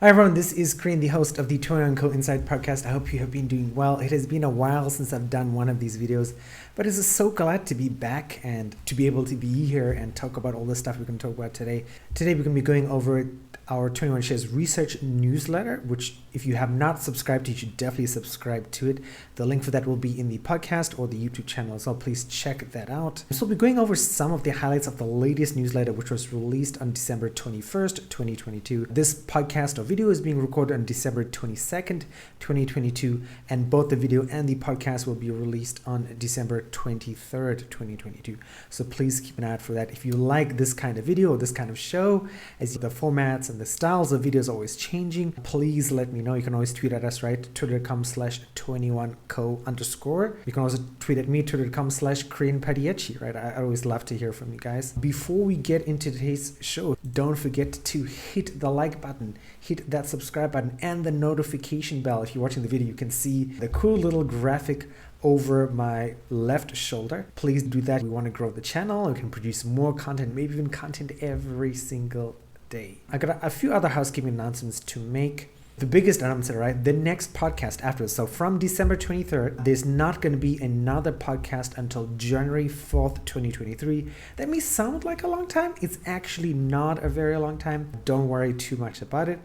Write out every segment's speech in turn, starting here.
Hi everyone, this is Crane, the host of the 𝕠𝕕𝕖 Inside podcast. I hope you have been doing well. It has been a while since I've done one of these videos, but it's so glad to be back and to be able to be here and talk about all the stuff we're going to talk about today. Today we're going to be going over our 21 Shares research newsletter, which if you have not subscribed to, you should definitely subscribe to it. The link for that will be in the podcast or the YouTube channel, so please check that out. So we'll be going over some of the highlights of the latest newsletter, which was released on December 21st, 2022. This podcast or video is being recorded on December 22nd, 2022, and both the video and the podcast will be released on December 23rd, 2022. So please keep an eye out for that. If you like this kind of video or this kind of show, as the formats and the styles of videos are always changing, please let me know. You can always tweet at us, right? Twitter.com/21co_. You can also tweet at me, Twitter.com/CranePadieci, right? I always love to hear from you guys. Before we get into today's show, don't forget to hit the like button, hit that subscribe button, and the notification bell. If you're watching the video, you can see the cool little graphic over my left shoulder. Please do that. We want to grow the channel. We can produce more content, maybe even content every single day. I got a few other housekeeping announcements to make. The biggest announcement, right? The next podcast after. So from December 23rd, there's not going to be another podcast until January 4th, 2023. That may sound like a long time. It's actually not a very long time. Don't worry too much about it.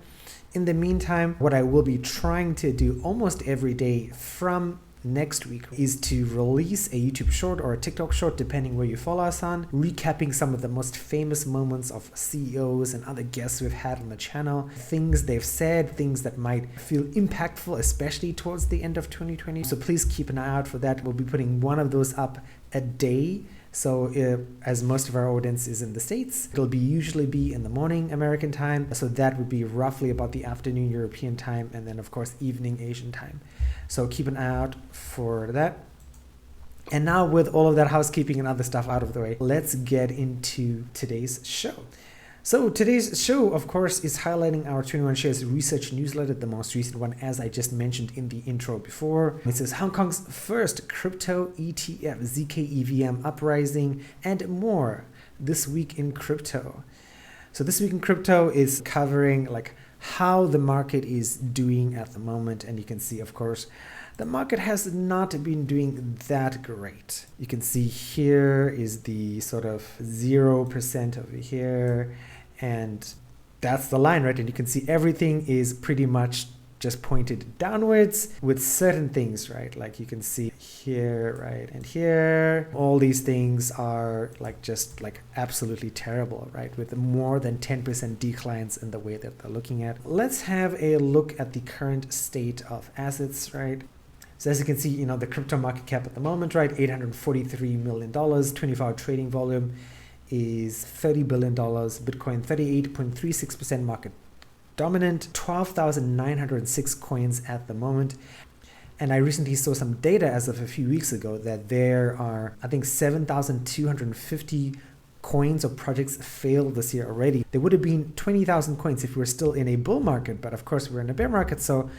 In the meantime, what I will be trying to do almost every day from next week is to release a YouTube short or a TikTok short, depending where you follow us on, recapping some of the most famous moments of CEOs and other guests we've had on the channel, things they've said, things that might feel impactful, especially towards the end of 2020. So please keep an eye out for that. We'll be putting one of those up a day. So as most of our audience is in the States, it'll usually be in the morning American time. So that would be roughly about the afternoon European time, and then of course evening Asian time. So keep an eye out for that. And now with all of that housekeeping and other stuff out of the way, let's get into today's show. So today's show, of course, is highlighting our 21 Shares research newsletter, the most recent one, as I just mentioned in the intro before. It says Hong Kong's first crypto ETF, ZKEVM uprising, and more this week in crypto. So this week in crypto is covering like how the market is doing at the moment. And you can see, of course, the market has not been doing that great. You can see here is the sort of 0% over here. And that's the line, right? And you can see everything is pretty much just pointed downwards with certain things, right? Like you can see here, right? And here, all these things are like just like absolutely terrible, right? With more than 10% declines in the way that they're looking at. Let's have a look at the current state of assets, right? So as you can see, the crypto market cap at the moment, right? $843 million, 24-hour trading volume is $30 billion, Bitcoin 38.36% market dominant, 12,906 coins at the moment. And I recently saw some data as of a few weeks ago that there are, I think, 7,250 coins or projects failed this year already. There would have been 20,000 coins if we were still in a bull market, but of course we're in a bear market, so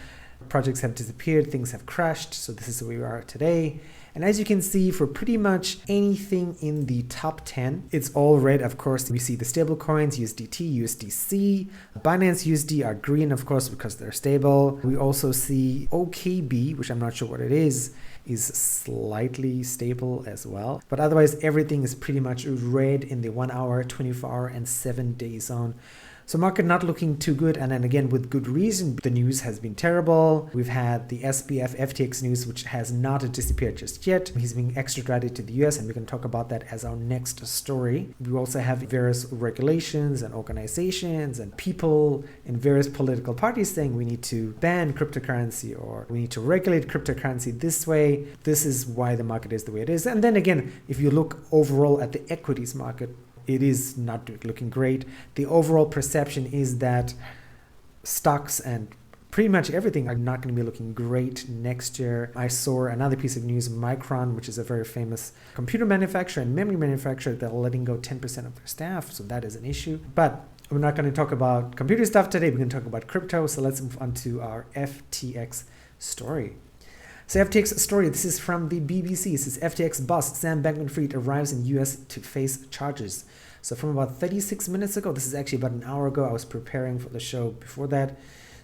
projects have disappeared, things have crashed, so this is where we are today. And as you can see, for pretty much anything in the top 10, it's all red. Of course, we see the stable coins, USDT, USDC, Binance USD are green, of course, because they're stable. We also see OKB, which I'm not sure what it is slightly stable as well. But otherwise, everything is pretty much red in the 1 hour, 24-hour, and 7-day zone. So market not looking too good, and then again with good reason. The news has been terrible. We've had the SBF FTX news, which has not disappeared just yet. He's being extradited to the US, and we can talk about that as our next story. We also have various regulations and organizations and people in various political parties saying we need to ban cryptocurrency or we need to regulate cryptocurrency this way. This is why the market is the way it is. And then again, if you look overall at the equities market, it is not looking great. The overall perception is that stocks and pretty much everything are not going to be looking great next year. I saw another piece of news, Micron, which is a very famous computer manufacturer and memory manufacturer, they're letting go 10% of their staff. So that is an issue. But we're not going to talk about computer stuff today. We're going to talk about crypto. So let's move on to our FTX story. So FTX story, this is from the BBC. It says FTX boss Sam Bankman-Fried arrives in US to face charges. So from about 36 minutes ago, this is actually about an hour ago, I was preparing for the show before that.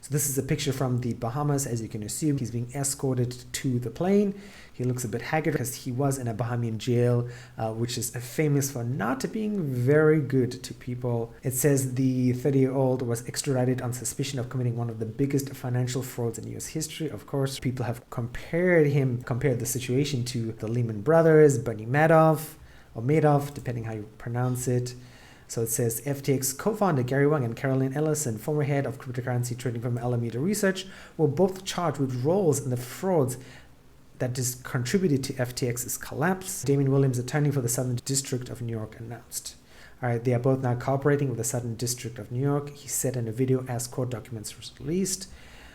So this is a picture from the Bahamas. As you can assume, he's being escorted to the plane. He looks a bit haggard because he was in a Bahamian jail, which is famous for not being very good to people. It says the 30-year-old was extradited on suspicion of committing one of the biggest financial frauds in US history. Of course, people have compared the situation to the Lehman Brothers, Bernie Madoff, or Madoff, depending how you pronounce it. So it says FTX co-founder Gary Wang and Carolyn Ellison, former head of cryptocurrency trading firm Alameda Research, were both charged with roles in the frauds that contributed to FTX's collapse. Damien Williams, attorney for the Southern District of New York, announced. All right, they are both now cooperating with the Southern District of New York, he said in a video as court documents were released.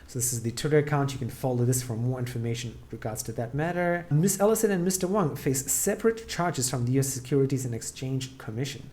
So this is the Twitter account. You can follow this for more information in regards to that matter. Ms. Ellison and Mr. Wang face separate charges from the U.S. Securities and Exchange Commission.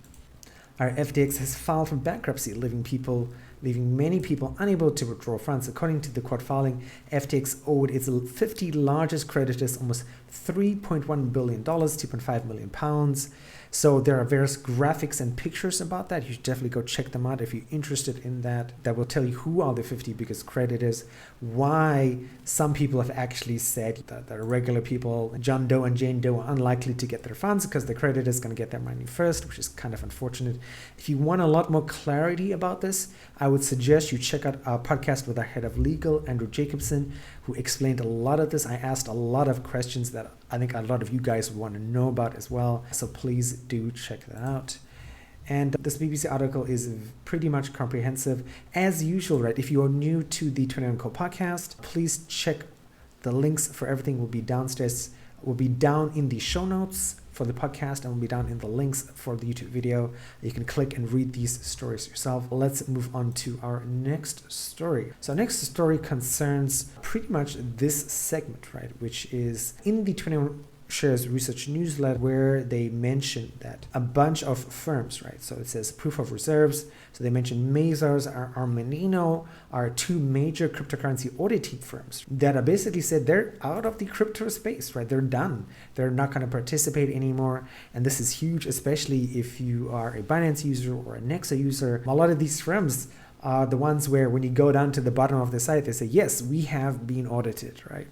Our FTX has filed for bankruptcy, leaving many people unable to withdraw funds. According to the court filing, FTX owed its 50 largest creditors almost $3.1 billion, 2.5 million pounds. So there are various graphics and pictures about that. You should definitely go check them out if you're interested in that. That will tell you who are the 50 biggest creditors, why some people have actually said that the regular people, John Doe and Jane Doe, are unlikely to get their funds because the creditor is going to get their money first, which is kind of unfortunate. If you want a lot more clarity about this, I would suggest you check out our podcast with our head of legal, Andrew Jacobson, who explained a lot of this. I asked a lot of questions that I think a lot of you guys want to know about as well. So please do check that out. And this BBC article is pretty much comprehensive. As usual, right? If you are new to the 21 Co podcast, please check the links for everything will be downstairs, will be down in the show notes for the podcast and will be down in the links for the YouTube video. You can click and read these stories yourself. Let's move on to our next story. So our next story concerns pretty much this segment, right? Which is in the 21 Shares research newsletter, where they mention that a bunch of firms, right? So it says proof of reserves. So they mentioned Mazars or 𝕋𝕚𝕞𝕖 are two major cryptocurrency auditing firms that are basically said they're out of the crypto space, right? They're done. They're not going to participate anymore. And this is huge, especially if you are a Binance user or a Nexo user. A lot of these firms are the ones where when you go down to the bottom of the site, they say, yes, we have been audited, right?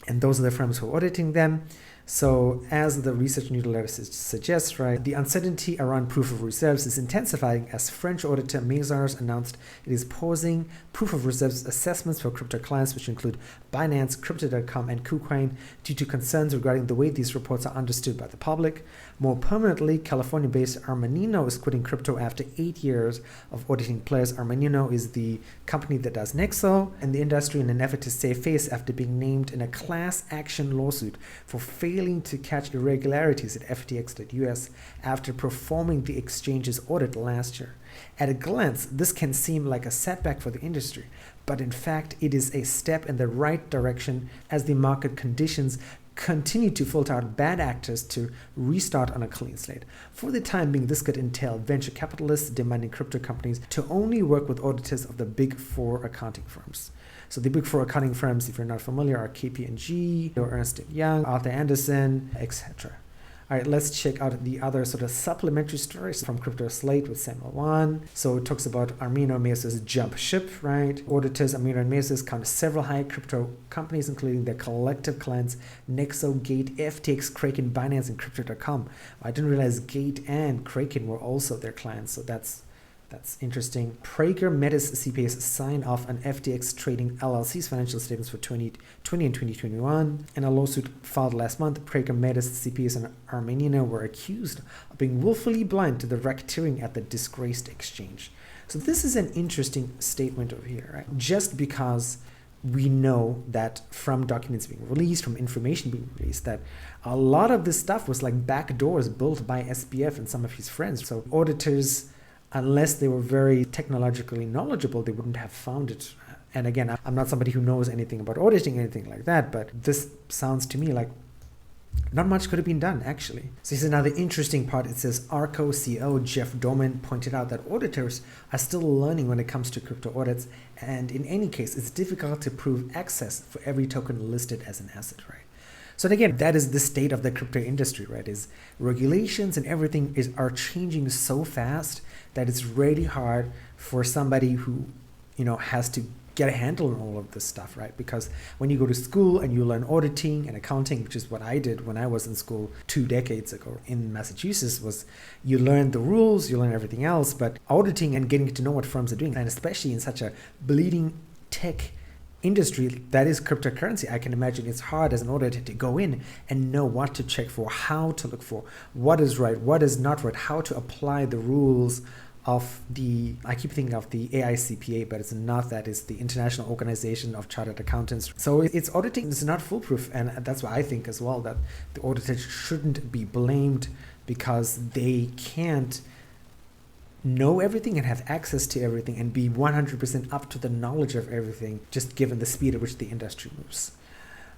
And those are the firms who are auditing them. So as the research newsletter suggests, right, the uncertainty around proof of reserves is intensifying as French auditor Mazars announced it is pausing proof of reserves assessments for crypto clients, which include Binance, Crypto.com, and KuCoin, due to concerns regarding the way these reports are understood by the public. More permanently, California-based 𝕋𝕚𝕞𝕖 is quitting crypto after 8 years of auditing players. 𝕋𝕚𝕞𝕖 is the company that does Nexo and the industry in an effort to save face after being named in a class action lawsuit for failing to catch irregularities at FTX.US after performing the exchange's audit last year. At a glance, this can seem like a setback for the industry, but in fact, it is a step in the right direction as the market conditions continue to filter out bad actors to restart on a clean slate. For the time being, this could entail venture capitalists demanding crypto companies to only work with auditors of the Big Four accounting firms. So the Big Four accounting firms, if you're not familiar, are KPMG, or Ernst & Young, Arthur Andersen, etc. All right, let's check out the other sort of supplementary stories from Crypto Slate with Samuel Wan. So it talks about 𝕋𝕚𝕖 jump ship, right? Auditors 𝕋𝕚𝕖 count several high crypto companies, including their collective clients, Nexo, Gate, FTX, Kraken, Binance, and Crypto.com. I didn't realize Gate and Kraken were also their clients, so that's interesting. Prager Metis CPAs sign off on FTX Trading LLC's financial statements for 2020 and 2021. In a lawsuit filed last month, Prager Metis CPAs and 𝕋𝕚𝕞𝕖 were accused of being willfully blind to the racketeering at the disgraced exchange. So this is an interesting statement over here, right? Just because we know that from documents being released, from information being released, that a lot of this stuff was like backdoors built by SBF and some of his friends. So auditors, unless they were very technologically knowledgeable, they wouldn't have found it. And again, I'm not somebody who knows anything about auditing, anything like that, but this sounds to me like not much could have been done, actually. So here's another interesting part. It says ARCO CEO Jeff Dorman pointed out that auditors are still learning when it comes to crypto audits, and in any case, it's difficult to prove access for every token listed as an asset, right? So again, that is the state of the crypto industry, right? Is regulations and everything are changing so fast that it's really hard for somebody who, has to get a handle on all of this stuff, right? Because when you go to school and you learn auditing and accounting, which is what I did when I was in school 2 decades ago in Massachusetts, was you learn the rules, you learn everything else, but auditing and getting to know what firms are doing, and especially in such a bleeding tech industry that is cryptocurrency, I can imagine it's hard as an auditor to go in and know what to check for, how to look for, what is right, what is not right, how to apply the rules of I keep thinking of the AICPA, but it's not that, it's the International Organization of Chartered Accountants. So it's auditing is not foolproof, and that's why I think as well that the auditors shouldn't be blamed because they can't know everything and have access to everything and be 100% up to the knowledge of everything, just given the speed at which the industry moves.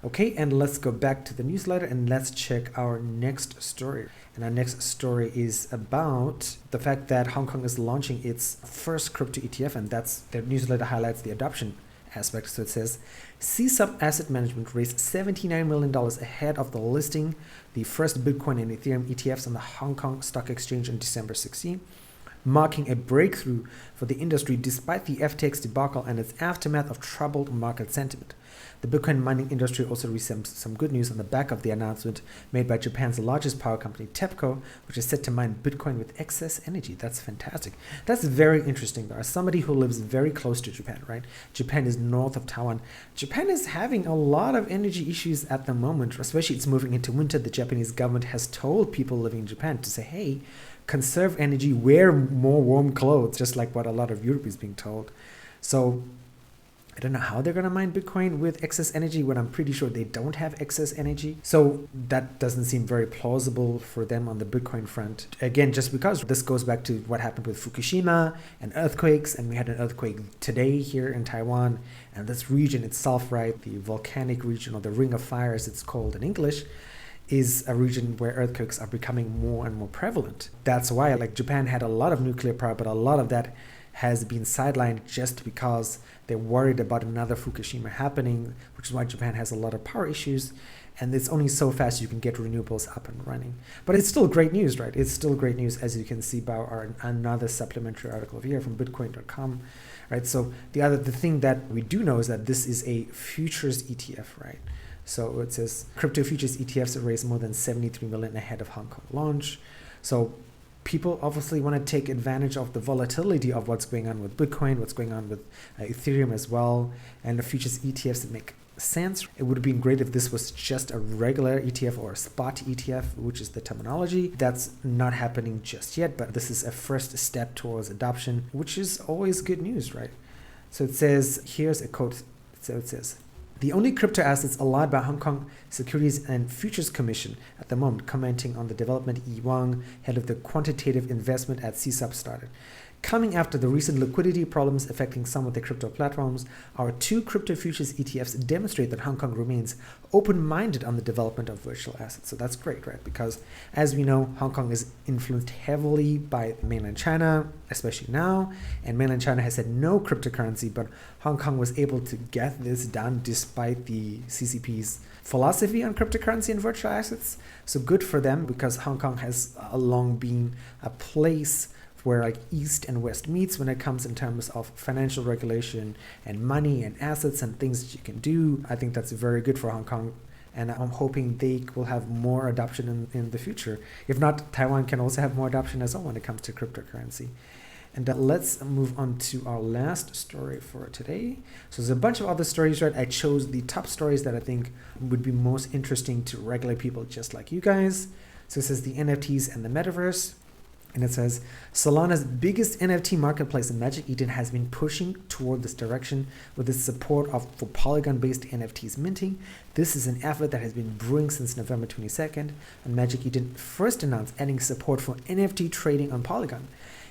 Okay, and let's go back to the newsletter and let's check our next story. And our next story is about the fact that Hong Kong is launching its first crypto ETF, and that's the newsletter highlights the adoption aspect. So it says, 𝕋𝕚𝕐 Asset Management raised $79 million ahead of the listing the first Bitcoin and Ethereum ETFs on the Hong Kong Stock Exchange on December 16, marking a breakthrough for the industry despite the FTX debacle and its aftermath of troubled market sentiment. The Bitcoin mining industry also received some good news on the back of the announcement made by Japan's largest power company, TEPCO, which is set to mine Bitcoin with excess energy. That's fantastic. That's very interesting, though. As somebody who lives very close to Japan, right? Japan is north of Taiwan. Japan is having a lot of energy issues at the moment, especially it's moving into winter. The Japanese government has told people living in Japan to say, hey, conserve energy, wear more warm clothes, just like what a lot of Europe is being told. So I don't know how they're going to mine Bitcoin with excess energy when I'm pretty sure they don't have excess energy. So that doesn't seem very plausible for them on the Bitcoin front. Again, just because this goes back to what happened with Fukushima and earthquakes, and we had an earthquake today here in Taiwan, and this region itself, right, the volcanic region, or the Ring of Fire as it's called in English, is a region where earthquakes are becoming more and more prevalent. That's why, like, Japan had a lot of nuclear power, but a lot of that has been sidelined just because they're worried about another Fukushima happening, which is why Japan has a lot of power issues, and it's only so fast you can get renewables up and running. But it's still great news, right? It's still great news, as you can see by another supplementary article here from bitcoin.com, right? So the thing that we do know is that this is a futures ETF, right? So it says crypto futures ETFs raised more than 73 million ahead of Hong Kong launch. So people obviously want to take advantage of the volatility of what's going on with Bitcoin, what's going on with Ethereum as well, and the futures ETFs that make sense. It would have been great if this was just a regular ETF or a spot ETF, which is the terminology. That's not happening just yet, but this is a first step towards adoption, which is always good news, right? So it says, here's a quote. So it says, the only crypto assets allowed by Hong Kong Securities and Futures Commission at the moment, commenting on the development, Yi Wang, head of the quantitative investment at 𝕋𝕚𝕐, started. Coming after the recent liquidity problems affecting some of the crypto platforms, our 2 crypto futures ETFs demonstrate that Hong Kong remains open-minded on the development of virtual assets. So that's great, right? Because as we know, Hong Kong is influenced heavily by mainland China, especially now, and mainland China has had no cryptocurrency, but Hong Kong was able to get this done despite the CCP's philosophy on cryptocurrency and virtual assets. So good for them, because Hong Kong has long been a place where like East and West meets when it comes in terms of financial regulation and money and assets and things that you can do. I think that's very good for Hong Kong, and I'm hoping they will have more adoption in the future. If not, Taiwan can also have more adoption as well when it comes to cryptocurrency. And let's move on to our last story for today. So there's a bunch of other stories, right? I chose the top stories that I think would be most interesting to regular people just like you guys. So it says the NFTs and the metaverse. And it says, Solana's biggest NFT marketplace, Magic Eden, has been pushing toward this direction with its support for Polygon-based NFTs minting. This is an effort that has been brewing since November 22nd, and Magic Eden first announced adding support for NFT trading on Polygon.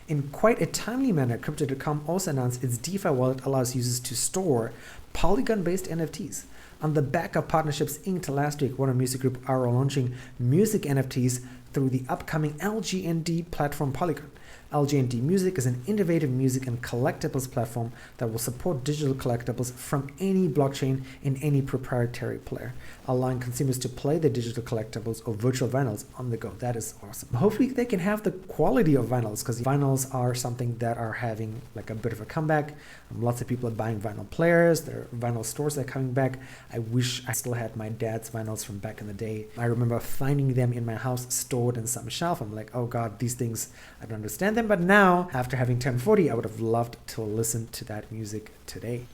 In quite a timely manner, Crypto.com also announced its DeFi wallet allows users to store Polygon-based NFTs. On the back of partnerships inked last week, Warner Music Group are launching music NFTs through the upcoming LGND platform Polygon. LGND Music is an innovative music and collectibles platform that will support digital collectibles from any blockchain in any proprietary player, allowing consumers to play the digital collectibles or virtual vinyls on the go. That is awesome. Hopefully they can have the quality of vinyls, because vinyls are something that are having like a bit of a comeback. Lots of people are buying vinyl players. There are vinyl stores that are coming back. I wish I still had my dad's vinyls from back in the day. I remember finding them in my house stored in some shelf. I'm like, oh God, these things, I don't understand them. But now, after having turned 40, I would have loved to listen to that music today.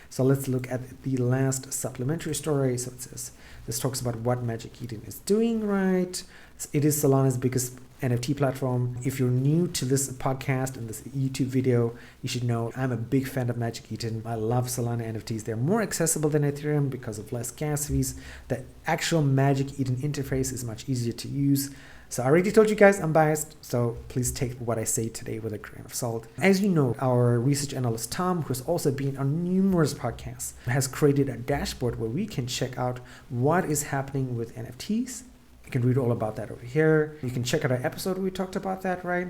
So let's look at the last supplementary story. So it says, this talks about what Magic Eden is doing, right? It is Solana's biggest NFT platform. If you're new to this podcast and this YouTube video, you should know I'm a big fan of Magic Eden. I love Solana NFTs. They're more accessible than Ethereum because of less gas fees. The actual Magic Eden interface is much easier to use. So I already told you guys I'm biased, so please take what I say today with a grain of salt. As you know, our research analyst Tom, who's also been on numerous podcasts, has created a dashboard where we can check out what is happening with NFTs. You can read all about that over here. You can check out our episode where we talked about that, right?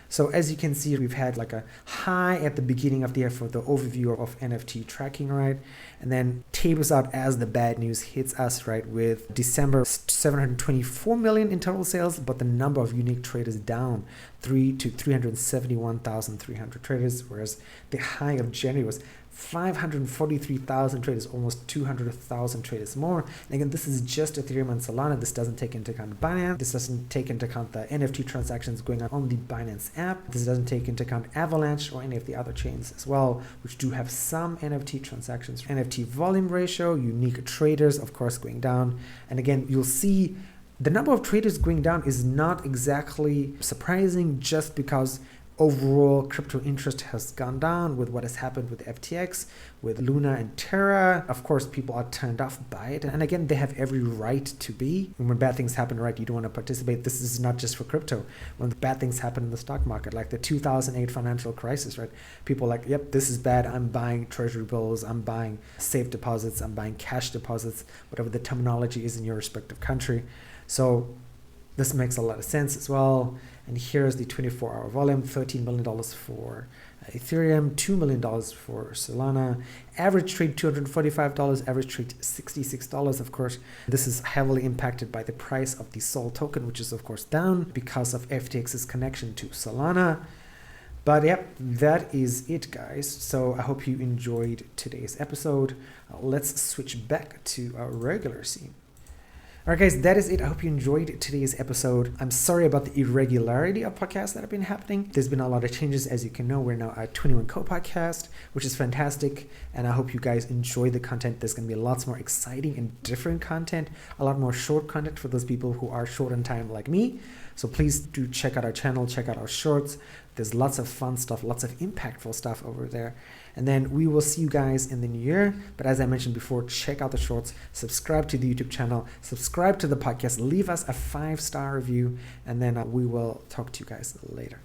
So as you can see, we've had like a high at the beginning of the year for the overview of NFT tracking, right? And then tapers out as the bad news hits us, right? With December, 724 million in total sales, but the number of unique traders down 371,300 traders, whereas the high of January was 543,000 traders, almost 200,000 traders more. And again, this is just Ethereum and Solana. This doesn't take into account Binance. This doesn't take into account the NFT transactions going on the Binance app. This doesn't take into account Avalanche or any of the other chains as well, which do have some NFT transactions. NFT volume ratio, unique traders, of course, going down. And again, you'll see the number of traders going down is not exactly surprising, just because overall crypto interest has gone down with what has happened with FTX, with Luna and Terra. Of course, people are turned off by it. And again, they have every right to be. And when bad things happen, right, you don't want to participate. This is not just for crypto. When the bad things happen in the stock market, like the 2008 financial crisis, right? People are like, yep, this is bad. I'm buying treasury bills. I'm buying safe deposits. I'm buying cash deposits, whatever the terminology is in your respective country. So this makes a lot of sense as well. And here's the 24-hour volume, $13 million for Ethereum, $2 million for Solana. Average trade $245, average trade $66. Of course, this is heavily impacted by the price of the Sol token, which is of course down because of FTX's connection to Solana. But yep, that is it, guys. So I hope you enjoyed today's episode. Let's switch back to our regular scene. Alright guys, that is it. I hope you enjoyed today's episode. I'm sorry about the irregularity of podcasts that have been happening. There's been a lot of changes. As you can know, we're now a 21 co-podcast, which is fantastic. And I hope you guys enjoy the content. There's going to be lots more exciting and different content, a lot more short content for those people who are short on time like me. So please do check out our channel, check out our shorts. There's lots of fun stuff, lots of impactful stuff over there. And then we will see you guys in the new year. But as I mentioned before, check out the shorts, subscribe to the YouTube channel, subscribe to the podcast, leave us a 5-star review, and then we will talk to you guys later.